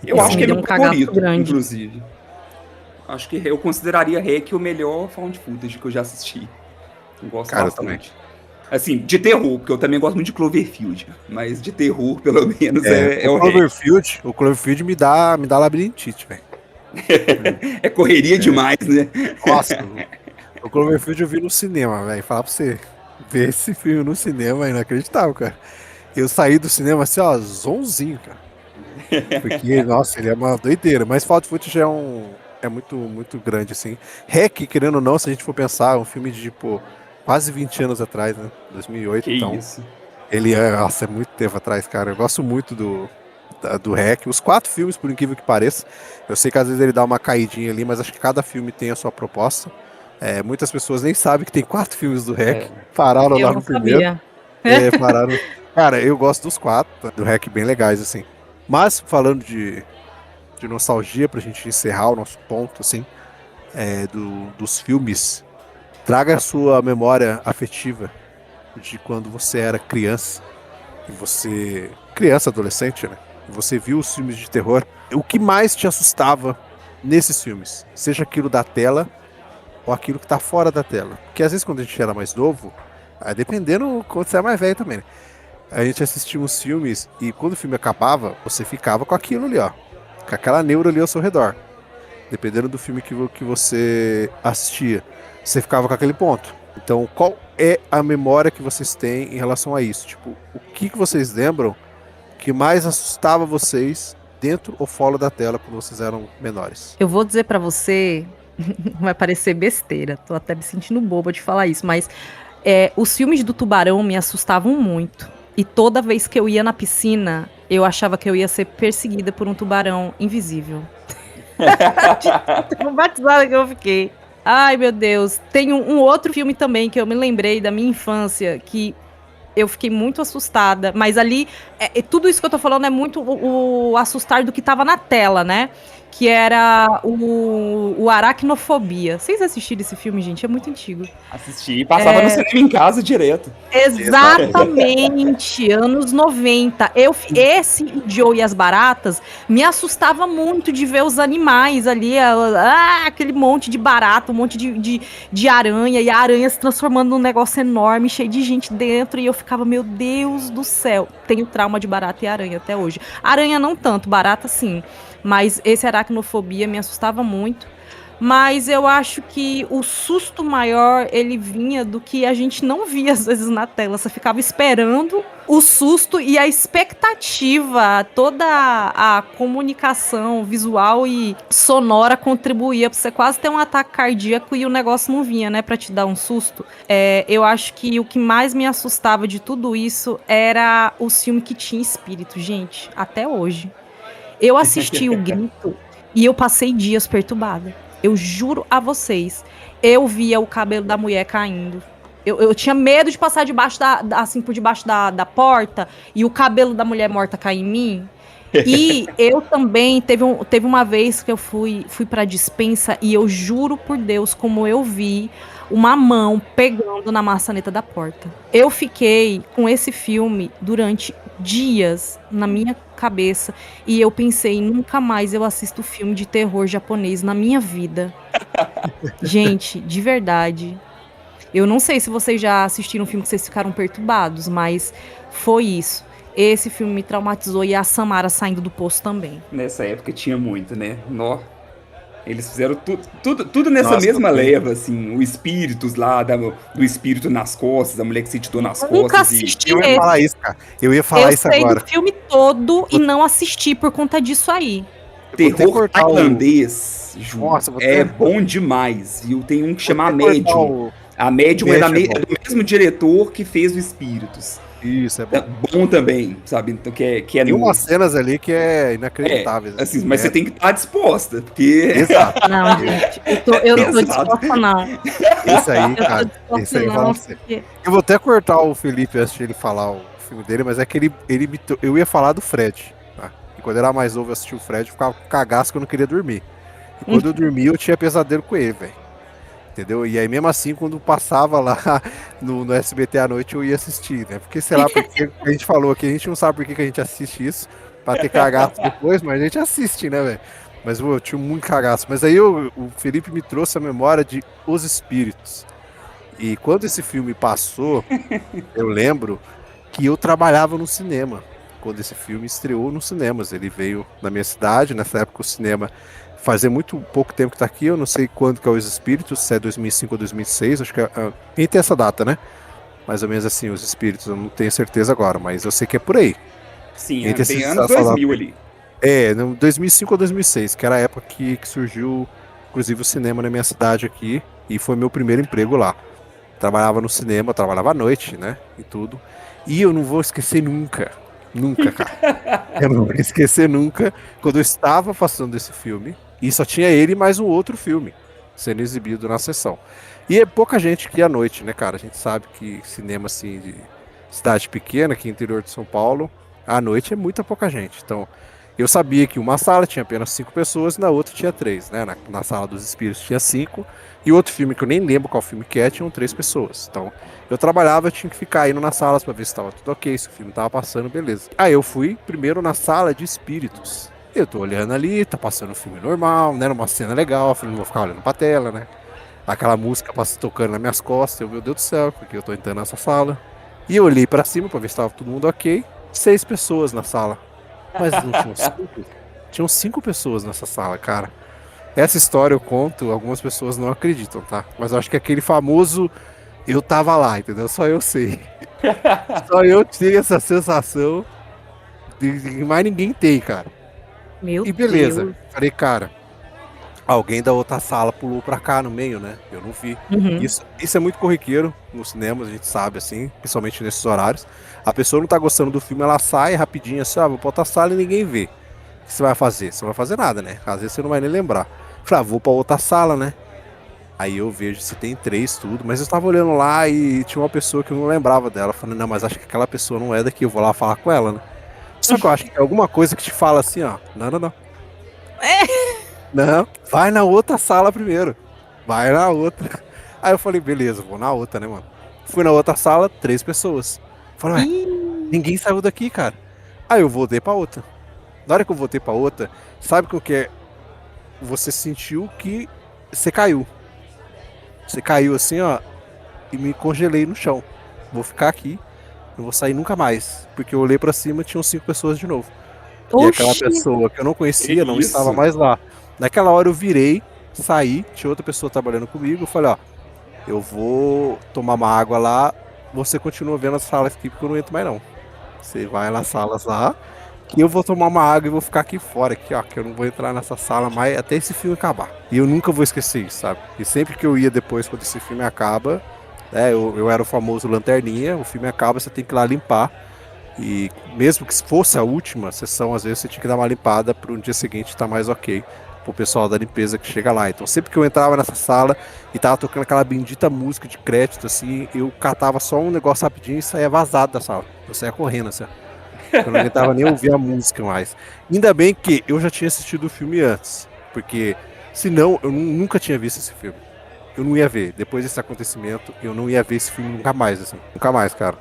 Eu Então, acho que é deu meu um cagaço favorito, grande. inclusive. Acho que eu consideraria REC o melhor found footage que eu já assisti. Eu gosto cara, bastante. Assim, de terror, porque eu também gosto muito de Cloverfield. Mas de terror, pelo menos, é o REC. O Cloverfield me dá labirintite, velho. É correria demais, né? Nossa, o Cloverfield eu vi no cinema, velho. Falar pra você, ver esse filme no cinema é inacreditável, cara. Eu saí do cinema assim, ó, zonzinho, cara. Porque, nossa, ele é uma doideira. Mas Found Footage é muito, muito grande, assim. REC, querendo ou não, se a gente for pensar, é um filme de, tipo, quase 20 anos atrás, né? 2008, Que então. isso. Ele nossa, é muito tempo atrás, cara. Eu gosto muito do REC. Os 4 filmes, por incrível que pareça. Eu sei que às vezes ele dá uma caidinha ali, mas acho que cada filme tem a sua proposta. Muitas pessoas nem sabem que tem 4 filmes do REC. Pararam Eu lá não no primeiro. sabia. Pararam. Cara, eu gosto dos 4 do REC bem legais, assim. Mas, falando de nostalgia, pra gente encerrar o nosso ponto, assim, dos filmes, traga a sua memória afetiva de quando você era criança, e você, criança, adolescente, né? E você viu os filmes de terror. O que mais te assustava nesses filmes? Seja aquilo da tela ou aquilo que tá fora da tela. Porque às vezes quando a gente era mais novo, dependendo quando você é mais velho também, né? A gente assistia uns filmes e quando o filme acabava, você ficava com aquilo ali, ó. Com aquela neura ali ao seu redor. Dependendo do filme que você assistia, você ficava com aquele ponto. Então, qual é a memória que vocês têm em relação a isso? Tipo, o que vocês lembram que mais assustava vocês dentro ou fora da tela quando vocês eram menores? Eu vou dizer pra você, vai parecer besteira, tô até me sentindo boba de falar isso, mas os filmes do Tubarão me assustavam muito. E toda vez que eu ia na piscina, eu achava que eu ia ser perseguida por um tubarão invisível. De tão batizada que eu fiquei. Ai, meu Deus. Tem um outro filme também que eu me lembrei da minha infância, que eu fiquei muito assustada. Mas ali, tudo isso que eu tô falando é muito o assustar do que tava na tela, né? que era o Aracnofobia. Vocês assistiram esse filme, gente? É muito antigo. Assisti, passava no cinema em casa direto. Exatamente, anos 90. Esse Joe e as Baratas me assustava muito de ver os animais ali, aquele monte de barata, um monte de aranha, e a aranha se transformando num negócio enorme, cheio de gente dentro, e eu ficava, meu Deus do céu. Tenho trauma de barata e aranha até hoje. Aranha não tanto, barata sim. Mas esse Aracnofobia me assustava muito. Mas eu acho que o susto maior, ele vinha do que a gente não via às vezes na tela. Você ficava esperando o susto e a expectativa, toda a comunicação visual e sonora contribuía para você quase ter um ataque cardíaco e o negócio não vinha, né, para te dar um susto. Eu acho que o que mais me assustava de tudo isso era o filme que tinha espírito, gente, até hoje. Eu assisti o Grito e eu passei dias perturbada. Eu juro a vocês, eu via o cabelo da mulher caindo. Eu tinha medo de passar por debaixo da porta e o cabelo da mulher morta cair em mim. E eu também, teve uma vez que eu fui pra despensa e eu juro por Deus como eu vi uma mão pegando na maçaneta da porta. Eu fiquei com esse filme durante dias na minha cabeça e eu pensei, nunca mais eu assisto filme de terror japonês na minha vida. Gente, de verdade. Eu não sei se vocês já assistiram um filme que vocês ficaram perturbados, mas foi isso. Esse filme me traumatizou e a Samara saindo do poço também. Nessa época tinha muito, né? Eles fizeram tudo nessa Nossa, mesma leva, assim, o espíritos lá, do espírito nas costas, a mulher que se editou nas costas. Nunca assisti Eu ia esse. falar isso, cara. Eu ia falar isso agora. Eu sei do filme todo e não assisti por conta disso aí. Terror tailandês, Ju, Nossa, é bom demais, viu? Tem um que chama A Vou ter que cortar Médium. A Médium é Médium, do mesmo diretor que fez o Espíritos. Isso, é bom. É bom também, sabe? Então, que é Tem umas cenas ali que é inacreditáveis. assim, mas você tem que estar disposta, porque... Exato. Não, gente, eu não tô disposta, não. Esse aí, cara. Esse aí fala pra você. Eu vou até cortar o Felipe antes de ele falar o filme dele, mas é que eu ia falar do Fred. Tá? E quando eu era mais novo, eu assistia o Fred, eu ficava com cagaço que eu não queria dormir. E quando eu dormia, eu tinha pesadelo com ele, velho. Entendeu? E aí, mesmo assim, quando passava lá no SBT à noite, eu ia assistir, né? Porque, sei lá, porque a gente falou aqui, a gente não sabe por que a gente assiste isso, pra ter cagaço depois, mas a gente assiste, né, velho? Mas eu tinha muito cagaço. Mas aí o Felipe me trouxe a memória de Os Espíritos. E quando esse filme passou, eu lembro que eu trabalhava no cinema. Quando esse filme estreou nos cinemas. Ele veio na minha cidade, nessa época o cinema... Fazia muito pouco tempo que tá aqui, eu não sei quando que é Os Espíritos, se é 2005 ou 2006, acho que quem tem essa data, né? Mais ou menos assim, Os Espíritos, eu não tenho certeza agora, mas eu sei que é por aí. Sim, Entre tem esses- anos essa 2000 data. ali. 2005 ou 2006, que era a época que surgiu, inclusive, o cinema na minha cidade aqui, e foi meu primeiro emprego lá. Trabalhava no cinema, trabalhava à noite, né, e tudo. E eu não vou esquecer nunca, cara. Eu não vou esquecer nunca, quando eu estava passando esse filme, e só tinha ele e mais um outro filme sendo exibido na sessão. E é pouca gente que ia à noite, né, cara? A gente sabe que cinema, assim, de cidade pequena, aqui no interior de São Paulo, à noite é muita pouca gente. Então, eu sabia que uma sala tinha apenas 5 pessoas e na outra tinha 3, né? Na sala dos espíritos tinha 5, e outro filme que eu nem lembro qual filme que é, tinham 3 pessoas. Então, eu trabalhava, eu tinha que ficar indo nas salas pra ver se estava tudo ok, se o filme tava passando, beleza. Aí eu fui primeiro na sala de espíritos. Eu tô olhando ali, tá passando um filme normal, né? Numa cena legal, eu falei, não vou ficar olhando pra tela, né? Aquela música passa tocando nas minhas costas, eu, meu Deus do céu, porque eu tô entrando nessa sala. E eu olhei pra cima pra ver se tava todo mundo ok. 6 pessoas na sala. Mas não tinham 5? Tinham 5 pessoas nessa sala, cara. Essa história eu conto, algumas pessoas não acreditam, tá? Mas eu acho que aquele famoso eu tava lá, entendeu? Só eu sei. Só eu tive essa sensação de mais ninguém tem, cara. Meu E beleza. Deus. Falei, cara, alguém da outra sala pulou pra cá no meio, né? Eu não vi. Uhum. Isso é muito corriqueiro nos cinemas, a gente sabe, assim, principalmente nesses horários. A pessoa não tá gostando do filme, ela sai rapidinho assim, vou pra outra sala e ninguém vê. O que você vai fazer? Você não vai fazer nada, né? Às vezes você não vai nem lembrar. Falei, vou pra outra sala, né? Aí eu vejo se tem 3, tudo. Mas eu tava olhando lá e tinha uma pessoa que eu não lembrava dela. Falei, não, mas acho que aquela pessoa não é daqui, eu vou lá falar com ela, né? Só que eu acho que é alguma coisa que te fala assim, ó. Não. Não, vai na outra sala primeiro. Vai na outra. Aí eu falei, beleza, vou na outra, né, mano? Fui na outra sala, 3 pessoas. Falei, ué, Ih, ninguém saiu daqui, cara. Aí eu voltei pra outra. Na hora que eu voltei pra outra, sabe o que é? Você sentiu que você caiu. Você caiu assim, ó, e me congelei no chão. Vou ficar aqui, não vou sair nunca mais. Porque eu olhei pra cima e tinham 5 pessoas de novo. E aquela oxi. pessoa que eu não conhecia Que não isso? estava mais lá. Naquela hora eu virei, saí, tinha outra pessoa trabalhando comigo. Eu falei, ó, eu vou tomar uma água lá. Você continua vendo as salas aqui porque eu não entro mais não. Você vai nas salas lá, que eu vou tomar uma água e vou ficar aqui fora, aqui, ó, que eu não vou entrar nessa sala mais até esse filme acabar. E eu nunca vou esquecer isso, sabe? E sempre que eu ia depois, quando esse filme acaba, eu era o famoso lanterninha, o filme acaba, você tem que ir lá limpar. E mesmo que fosse a última sessão, às vezes você tinha que dar uma limpada para no dia seguinte estar mais ok pro pessoal da limpeza que chega lá. Então sempre que eu entrava nessa sala e tava tocando aquela bendita música de crédito, assim, eu catava só um negócio rapidinho e saía vazado da sala. Eu saía correndo, assim, ó. Eu não aguentava nem ouvir a música mais. Ainda bem que eu já tinha assistido o filme antes, porque senão eu nunca tinha visto esse filme. Eu não ia ver. Depois desse acontecimento, eu não ia ver esse filme nunca mais, assim. Nunca mais, cara.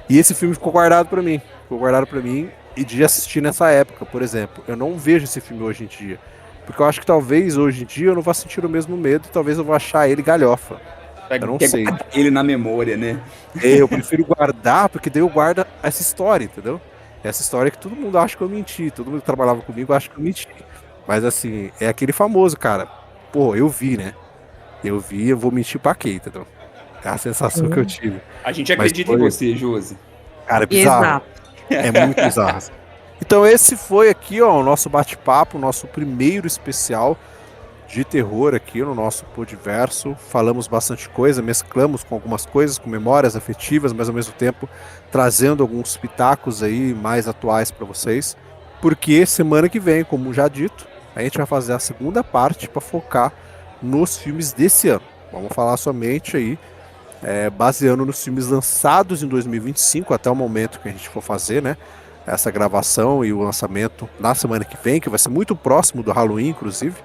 E esse filme ficou guardado pra mim. Ficou guardado pra mim e de assistir nessa época, por exemplo. Eu não vejo esse filme hoje em dia. Porque eu acho que talvez hoje em dia eu não vá sentir o mesmo medo, talvez eu vou achar ele galhofa. Eu não Quer sei. guardar ele na memória, né? Eu prefiro guardar, porque daí eu guardo essa história, entendeu? Essa história que todo mundo acha que eu menti, todo mundo que trabalhava comigo acha que eu menti. Mas assim, é aquele famoso, cara. Pô, eu vi, né? Eu vi, eu vou mentir pra quê, entendeu? É a sensação que eu tive. A gente Mas acredita em foi, você, Josi. cara, é bizarro. Exato. É muito bizarro. Assim. Então esse foi aqui, ó, o nosso bate-papo, o nosso primeiro especial de terror aqui no nosso Podiverso. Falamos bastante coisa, mesclamos com algumas coisas, com memórias afetivas, mas ao mesmo tempo trazendo alguns pitacos aí mais atuais para vocês. Porque semana que vem, como já dito, a gente vai fazer a segunda parte para focar nos filmes desse ano. Vamos falar somente aí baseando nos filmes lançados em 2025 até o momento que a gente for fazer, né? Essa gravação e o lançamento na semana que vem, que vai ser muito próximo do Halloween, inclusive,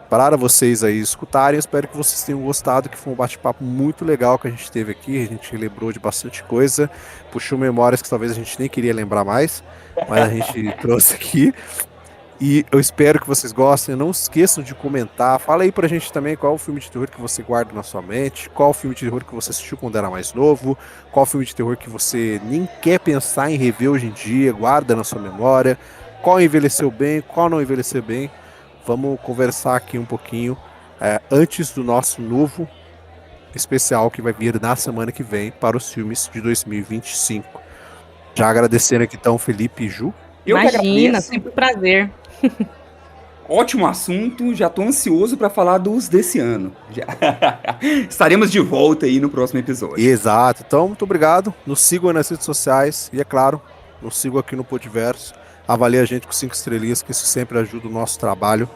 para vocês aí escutarem. Eu espero que vocês tenham gostado, que foi um bate-papo muito legal que a gente teve aqui. A gente lembrou de bastante coisa, puxou memórias que talvez a gente nem queria lembrar mais, mas a gente trouxe aqui. E eu espero que vocês gostem. Não esqueçam de comentar. Fala aí pra gente também qual o filme de terror que você guarda na sua mente, qual o filme de terror que você assistiu quando era mais novo, qual o filme de terror que você nem quer pensar em rever hoje em dia, guarda na sua memória, qual envelheceu bem, qual não envelheceu bem. Vamos conversar aqui um pouquinho antes do nosso novo especial que vai vir na semana que vem para os filmes de 2025. Já agradecendo aqui então Felipe e Ju. Eu que Imagina, agradeço. sempre um prazer. Ótimo assunto, já tô ansioso para falar dos desse ano. Estaremos de volta aí no próximo episódio. Exato. Então, muito obrigado. Nos sigam nas redes sociais e, é claro, nos sigam aqui no Podiverso. Avalie a gente com 5 estrelinhas, que isso sempre ajuda o nosso trabalho.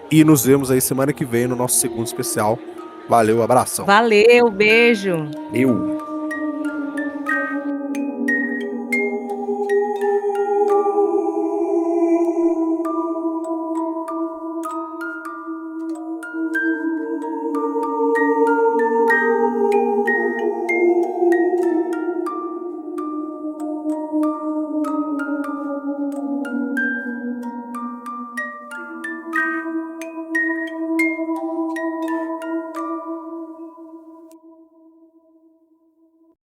E nos vemos aí semana que vem no nosso segundo especial. Valeu, abração. Valeu, beijo. Eu.